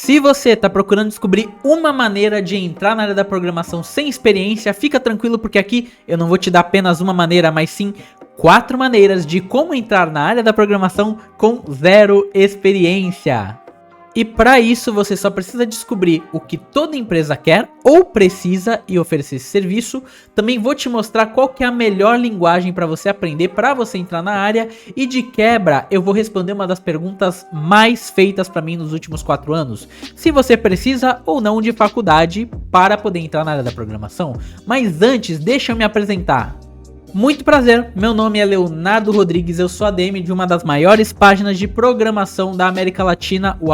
Se você está procurando descobrir uma maneira de entrar na área da programação sem experiência, fica tranquilo porque aqui eu não vou te dar apenas uma maneira, mas sim 4 maneiras de como entrar na área da programação com zero experiência. E para isso você só precisa descobrir o que toda empresa quer ou precisa e oferecer esse serviço. Também vou te mostrar qual que é a melhor linguagem para você aprender, para você entrar na área. E de quebra eu vou responder uma das perguntas mais feitas para mim nos últimos 4 anos. Se você precisa ou não de faculdade para poder entrar na área da programação. Mas antes, deixa eu me apresentar. Muito prazer, meu nome é Leonardo Rodrigues, eu sou ADM de uma das maiores páginas de programação da América Latina, o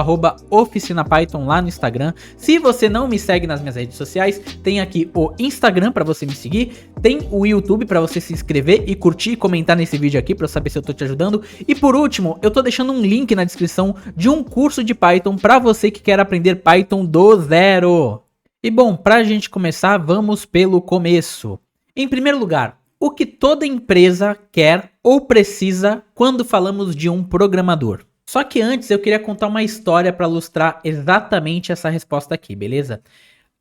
@OficinaPython lá no Instagram. Se você não me segue nas minhas redes sociais, tem aqui o Instagram para você me seguir, tem o YouTube para você se inscrever e curtir e comentar nesse vídeo aqui para eu saber se eu tô te ajudando. E por último, eu tô deixando um link na descrição de um curso de Python para você que quer aprender Python do zero. E bom, pra gente começar, vamos pelo começo. Em primeiro lugar, o que toda empresa quer ou precisa quando falamos de um programador. Só que antes eu queria contar uma história para ilustrar exatamente essa resposta aqui, beleza?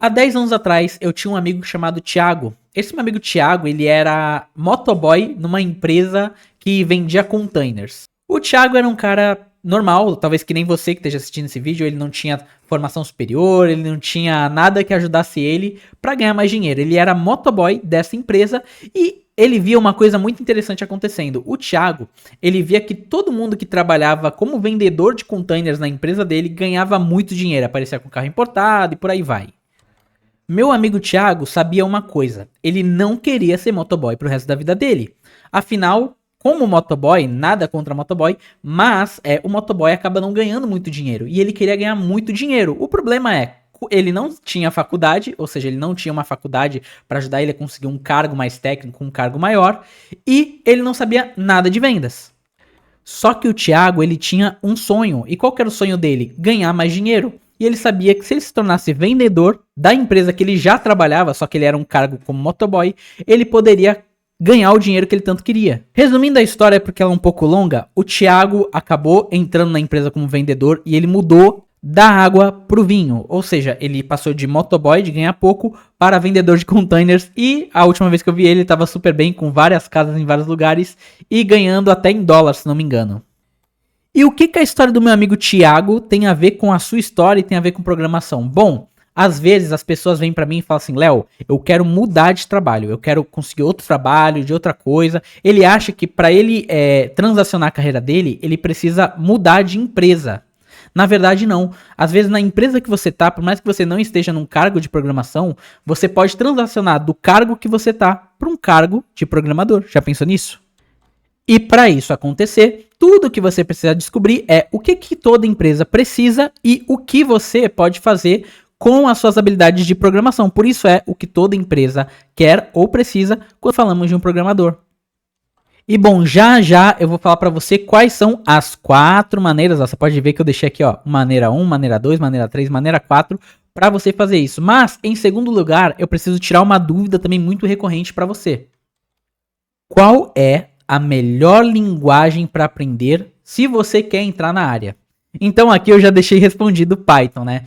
Há 10 anos atrás eu tinha um amigo chamado Thiago. Esse meu amigo Thiago, ele era motoboy numa empresa que vendia containers. O Thiago era um cara normal, talvez que nem você que esteja assistindo esse vídeo, ele não tinha formação superior, ele não tinha nada que ajudasse ele para ganhar mais dinheiro. Ele era motoboy dessa empresa e ele via uma coisa muito interessante acontecendo. O Thiago, ele via que todo mundo que trabalhava como vendedor de containers na empresa dele ganhava muito dinheiro, aparecia com carro importado e por aí vai. Meu amigo Thiago sabia uma coisa, ele não queria ser motoboy pro resto da vida dele. Afinal, como motoboy, nada contra motoboy, mas o motoboy acaba não ganhando muito dinheiro e ele queria ganhar muito dinheiro. O problema é, ele não tinha faculdade, ou seja, ele não tinha uma faculdade para ajudar ele a conseguir um cargo mais técnico, um cargo maior, e ele não sabia nada de vendas. Só que o Thiago, ele tinha um sonho, e qual que era o sonho dele? Ganhar mais dinheiro. E ele sabia que se ele se tornasse vendedor da empresa que ele já trabalhava, só que ele era um cargo como motoboy, ele poderia ganhar o dinheiro que ele tanto queria. Resumindo a história, porque ela é um pouco longa, o Thiago acabou entrando na empresa como vendedor e ele mudou da água pro vinho, ou seja, ele passou de motoboy, de ganhar pouco, para vendedor de containers, e a última vez que eu vi ele estava super bem, com várias casas em vários lugares, e ganhando até em dólar, se não me engano. E o que a história do meu amigo Thiago tem a ver com a sua história e tem a ver com programação? Bom, às vezes as pessoas vêm pra mim e falam assim, Léo, eu quero mudar de trabalho, eu quero conseguir outro trabalho, de outra coisa. Ele acha que para ele transacionar a carreira dele, ele precisa mudar de empresa. Na verdade, não. Às vezes, na empresa que você tá, por mais que você não esteja num cargo de programação, você pode transacionar do cargo que você tá para um cargo de programador. Já pensou nisso? E para isso acontecer, tudo que você precisa descobrir é o que toda empresa precisa e o que você pode fazer com as suas habilidades de programação. Por isso é o que toda empresa quer ou precisa quando falamos de um programador. E bom, já eu vou falar para você quais são as 4 maneiras, ó, você pode ver que eu deixei aqui, ó, maneira 1, maneira 2, maneira 3, maneira 4, para você fazer isso. Mas, em segundo lugar, eu preciso tirar uma dúvida também muito recorrente para você. Qual é a melhor linguagem para aprender se você quer entrar na área? Então aqui eu já deixei respondido Python, né?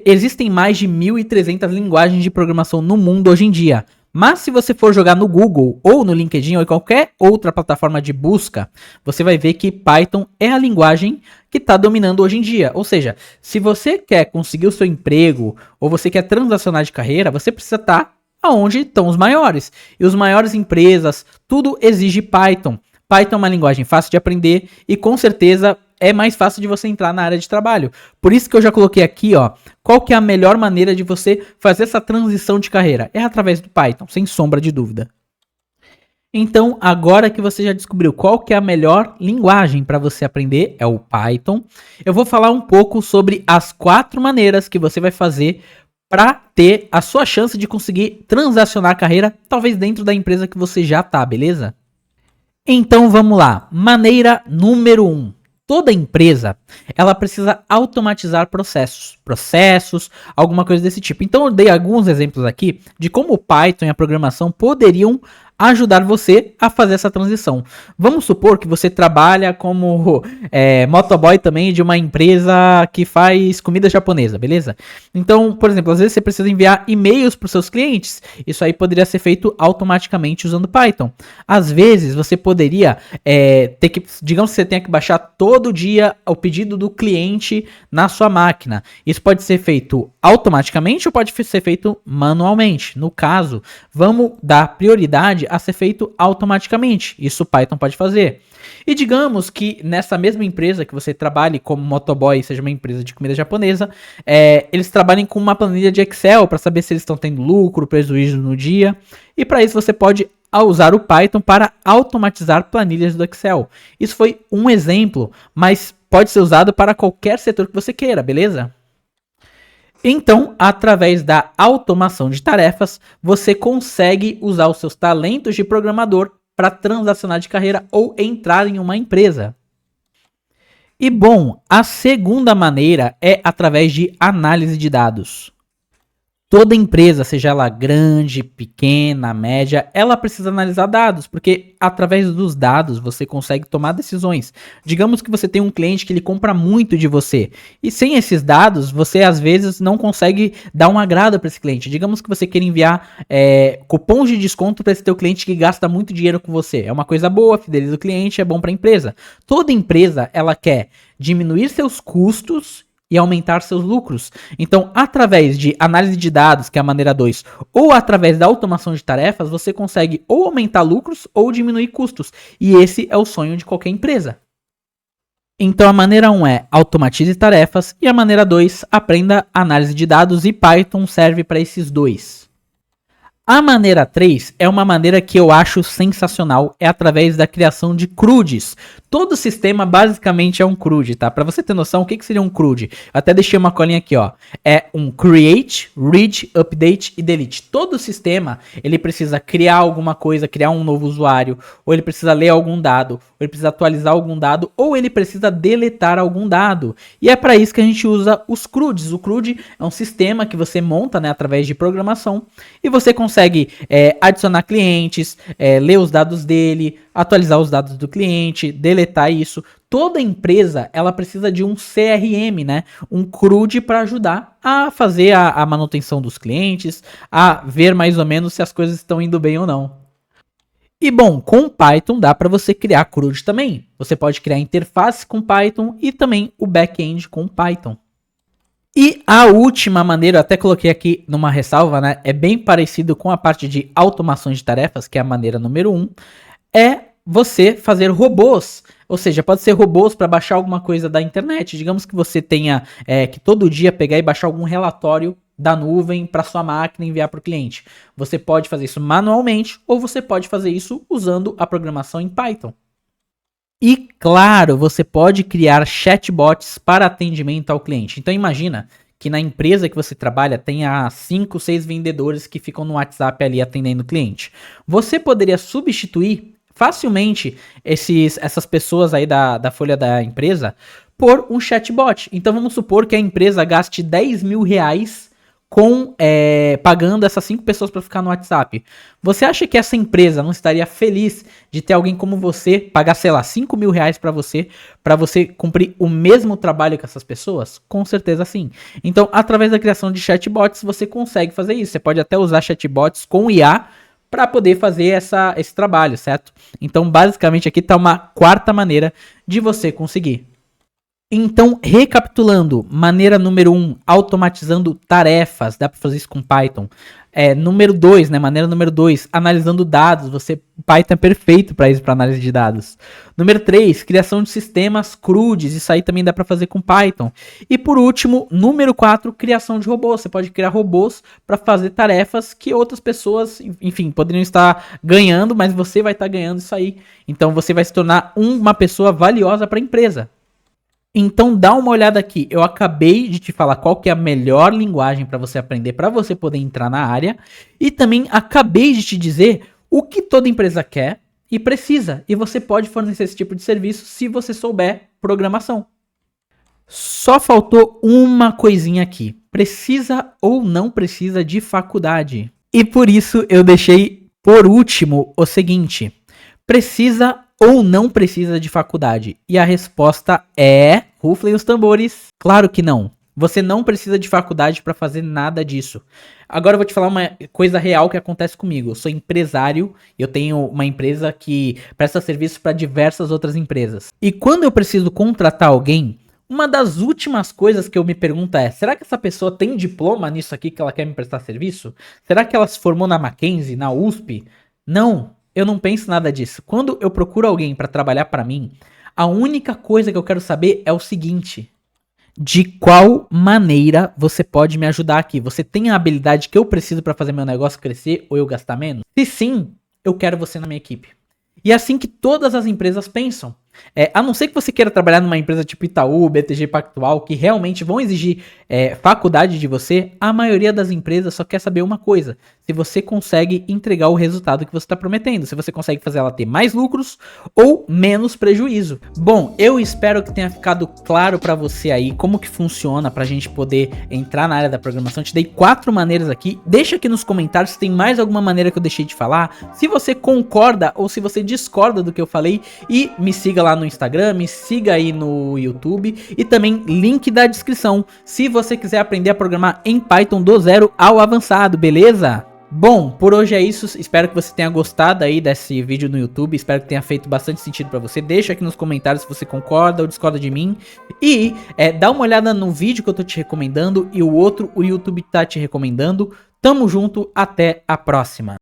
Existem mais de 1.300 linguagens de programação no mundo hoje em dia. Mas se você for jogar no Google ou no LinkedIn ou em qualquer outra plataforma de busca, você vai ver que Python é a linguagem que está dominando hoje em dia. Ou seja, se você quer conseguir o seu emprego ou você quer transacionar de carreira, você precisa estar aonde estão os maiores. E os maiores empresas, tudo exige Python. Python é uma linguagem fácil de aprender e com certeza é mais fácil de você entrar na área de trabalho. Por isso que eu já coloquei aqui, ó, qual que é a melhor maneira de você fazer essa transição de carreira? É através do Python, sem sombra de dúvida. Então, agora que você já descobriu qual que é a melhor linguagem para você aprender, é o Python, eu vou falar um pouco sobre as 4 maneiras que você vai fazer para ter a sua chance de conseguir transacionar a carreira, talvez dentro da empresa que você já tá, beleza? Então, vamos lá. Maneira número 1. Toda empresa, ela precisa automatizar processos, alguma coisa desse tipo. Então eu dei alguns exemplos aqui de como o Python e a programação poderiam ajudar você a fazer essa transição. Vamos supor que você trabalha como motoboy também de uma empresa que faz comida japonesa, beleza? Então, por exemplo, às vezes você precisa enviar e-mails para os seus clientes. Isso aí poderia ser feito automaticamente usando Python. Às vezes você poderia ter que, digamos que você tenha que baixar todo dia o pedido do cliente na sua máquina. Isso pode ser feito automaticamente ou pode ser feito manualmente. No caso, vamos dar prioridade a ser feito automaticamente. Isso o Python pode fazer. E digamos que nessa mesma empresa que você trabalhe como motoboy, seja uma empresa de comida japonesa, eles trabalhem com uma planilha de Excel para saber se eles estão tendo lucro, prejuízo no dia. E para isso você pode usar o Python para automatizar planilhas do Excel. Isso foi um exemplo, mas pode ser usado para qualquer setor que você queira, beleza? Então, através da automação de tarefas, você consegue usar os seus talentos de programador para transacionar de carreira ou entrar em uma empresa. E bom, a segunda maneira é através de análise de dados. Toda empresa, seja ela grande, pequena, média, ela precisa analisar dados, porque através dos dados você consegue tomar decisões. Digamos que você tem um cliente que ele compra muito de você, e sem esses dados você às vezes não consegue dar um agrado para esse cliente. Digamos que você queira enviar cupons de desconto para esse teu cliente que gasta muito dinheiro com você. É uma coisa boa, fideliza o cliente, é bom para a empresa. Toda empresa ela quer diminuir seus custos e aumentar seus lucros. Então, através de análise de dados, que é a maneira 2, ou através da automação de tarefas, você consegue ou aumentar lucros ou diminuir custos. E esse é o sonho de qualquer empresa. Então, a maneira 1 é automatize tarefas e a maneira 2, aprenda análise de dados e Python serve para esses dois. A maneira 3 é uma maneira que eu acho sensacional, é através da criação de CRUDs. Todo sistema basicamente é um CRUD, tá? Para você ter noção, o que seria um CRUD? Eu até deixei uma colinha aqui, ó. É um create, read, update e delete. Todo sistema, ele precisa criar alguma coisa, criar um novo usuário, ou ele precisa ler algum dado, ou ele precisa atualizar algum dado, ou ele precisa deletar algum dado. E é para isso que a gente usa os CRUDs. O CRUD é um sistema que você monta, né, através de programação, e você consegue adicionar clientes, ler os dados dele, atualizar os dados do cliente, deletar isso. Toda empresa ela precisa de um CRM, né? Um CRUD para ajudar a fazer a manutenção dos clientes, a ver mais ou menos se as coisas estão indo bem ou não. E bom, com Python dá para você criar CRUD também. Você pode criar interface com Python e também o back-end com Python. E a última maneira, eu até coloquei aqui numa ressalva, né? É bem parecido com a parte de automações de tarefas, que é a maneira número 1, é você fazer robôs. Ou seja, pode ser robôs para baixar alguma coisa da internet. Digamos que você tenha que todo dia pegar e baixar algum relatório da nuvem para sua máquina e enviar para o cliente. Você pode fazer isso manualmente ou você pode fazer isso usando a programação em Python. E claro, você pode criar chatbots para atendimento ao cliente. Então imagina que na empresa que você trabalha tenha 5, 6 vendedores que ficam no WhatsApp ali atendendo o cliente. Você poderia substituir facilmente essas pessoas aí da folha da empresa por um chatbot. Então vamos supor que a empresa gaste 10 mil reais pagando essas 5 pessoas para ficar no WhatsApp. Você acha que essa empresa não estaria feliz de ter alguém como você pagar, sei lá, 5 mil reais para você cumprir o mesmo trabalho que essas pessoas? Com certeza sim. Então, através da criação de chatbots, você consegue fazer isso. Você pode até usar chatbots com IA para poder fazer esse trabalho, certo? Então, basicamente, aqui está uma quarta maneira de você conseguir. Então, recapitulando, maneira número 1, automatizando tarefas, dá para fazer isso com Python. Número 2, né, maneira número 2, analisando dados, Python é perfeito para isso, para análise de dados. Número 3, criação de sistemas CRUDs, isso aí também dá para fazer com Python. E por último, número 4, criação de robôs. Você pode criar robôs para fazer tarefas que outras pessoas, enfim, poderiam estar ganhando, mas você vai estar ganhando isso aí. Então, você vai se tornar uma pessoa valiosa para a empresa. Então dá uma olhada aqui, eu acabei de te falar qual que é a melhor linguagem para você aprender, para você poder entrar na área, e também acabei de te dizer o que toda empresa quer e precisa, e você pode fornecer esse tipo de serviço se você souber programação. Só faltou uma coisinha aqui, precisa ou não precisa de faculdade? E por isso eu deixei por último, o seguinte: precisa ou não precisa de faculdade? E a resposta é... Ruflem os tambores. Claro que não. Você não precisa de faculdade para fazer nada disso. Agora eu vou te falar uma coisa real que acontece comigo. Eu sou empresário, eu tenho uma empresa que presta serviço para diversas outras empresas. E quando eu preciso contratar alguém, uma das últimas coisas que eu me pergunto é: será que essa pessoa tem diploma nisso aqui que ela quer me prestar serviço? Será que ela se formou na Mackenzie, na USP? Não, eu não penso nada disso. Quando eu procuro alguém para trabalhar para mim, a única coisa que eu quero saber é o seguinte: de qual maneira você pode me ajudar aqui? Você tem a habilidade que eu preciso para fazer meu negócio crescer ou eu gastar menos? Se sim, eu quero você na minha equipe. E é assim que todas as empresas pensam. A não ser que você queira trabalhar numa empresa tipo Itaú, BTG Pactual, que realmente vão exigir faculdade de você, a maioria das empresas só quer saber uma coisa: se você consegue entregar o resultado que você está prometendo, se você consegue fazer ela ter mais lucros ou menos prejuízo. Bom, eu espero que tenha ficado claro para você aí como que funciona pra gente poder entrar na área da programação. Eu te dei 4 maneiras aqui. Deixa aqui nos comentários se tem mais alguma maneira que eu deixei de falar, se você concorda ou se você discorda do que eu falei, e me siga lá no Instagram, me siga aí no YouTube e também link da descrição se você quiser aprender a programar em Python do zero ao avançado, beleza? Bom, por hoje é isso, espero que você tenha gostado aí desse vídeo no YouTube, espero que tenha feito bastante sentido pra você. Deixa aqui nos comentários se você concorda ou discorda de mim e dá uma olhada no vídeo que eu tô te recomendando e o outro o YouTube tá te recomendando. Tamo junto, até a próxima.